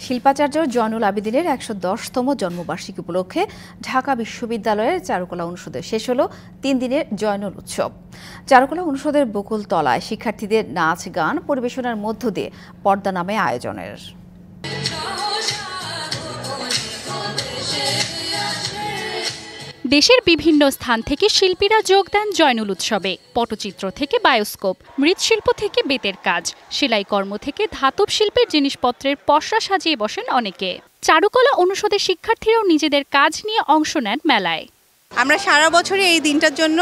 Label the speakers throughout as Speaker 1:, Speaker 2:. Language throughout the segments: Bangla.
Speaker 1: শিল্পাচার্য জয়নুল আবেদিনের ১১০তম জন্মবার্ষিকী উপলক্ষে ঢাকা বিশ্ববিদ্যালয়ের চারুকলা অনুষদে শেষ হলো ৩ দিনের জয়নুল উৎসব। চারুকলা অনুষদের বকুলতলায় শিক্ষার্থীদের নাচ গান পরিবেশনার মধ্য দিয়ে পর্দা নামে আয়োজনের।
Speaker 2: দেশের বিভিন্ন স্থান থেকে শিল্পীরা যোগ দেন জয়নুল উৎসবে। পটচিত্র থেকে বায়োস্কোপ, মৃৎশিল্প থেকে বেতের কাজ, সেলাই কর্ম থেকে ধাতব শিল্পের জিনিসপত্রের পসরা সাজিয়ে বসেন অনেকে। চারুকলা অনুষদের শিক্ষার্থীরাও নিজেদের কাজ নিয়ে অংশ নেন মেলায়।
Speaker 3: আমরা সারা বছরই এই দিনটার জন্য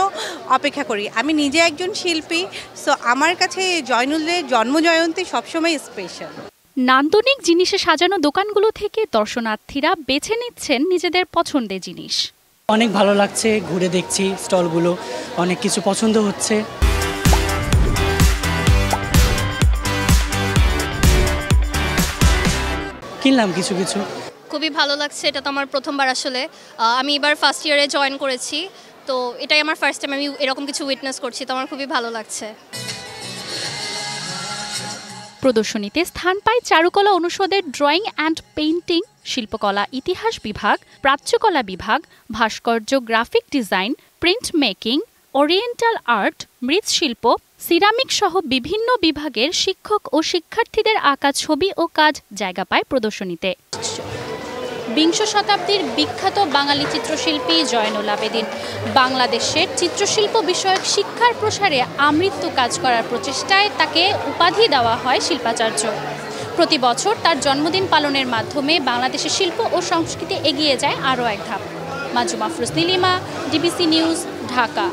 Speaker 3: অপেক্ষা করি। আমি নিজে একজন শিল্পী, সো আমার কাছে জয়নুলের জন্মজয়ন্তী সবসময় স্পেশাল।
Speaker 2: নান্দনিক জিনিসে সাজানো দোকানগুলো থেকে দর্শনার্থীরা বেছে নিচ্ছেন নিজেদের পছন্দের জিনিস।
Speaker 4: অনেক ভালো লাগছে, ঘুরে দেখছি স্টলগুলো, অনেক কিছু পছন্দ হচ্ছে। কিনলাম কিছু কিছু।
Speaker 5: খুবই ভালো লাগছে, এটা তো আমার প্রথমবার আসলে। আমি এবার ফার্স্ট ইয়ারে জয়েন করেছি, তো এটাই আমার ফার্স্ট টাইম আমি এরকম কিছু উইটনেস করছি, তো আমার খুবই ভালো লাগছে।
Speaker 2: প্রদর্শনীতে স্থান পায় চারুকলা অনুষদের ড্রয়িং অ্যান্ড পেইন্টিং, শিল্পকলা ইতিহাস বিভাগ, প্রাচ্যকলা বিভাগ, ভাস্কর্য graphic design, print making, oriental art, মৃৎশিল্প, সিরামিক সহ বিভিন্ন বিভাগের শিক্ষক ও শিক্ষার্থীদের আঁকা ছবি ও কাজ জায়গা পায় প্রদর্শনীতে। বিংশ শতাব্দীর বিখ্যাত বাঙালি চিত্রশিল্পী জয়নুল আবেদিন বাংলাদেশের চিত্রশিল্প বিষয়ক শিক্ষার প্রসারে আমৃত্যু কাজ করার প্রচেষ্টায় তাকে উপাধি দেওয়া হয় শিল্পাচার্য। প্রতি বছর তার জন্মদিন পালনের মাধ্যমে বাংলাদেশের শিল্প ও সংস্কৃতি এগিয়ে যায় আরও এক ধাপ। মাজু মাফরুজ নীলিমা, ডিবিসি নিউজ, ঢাকা।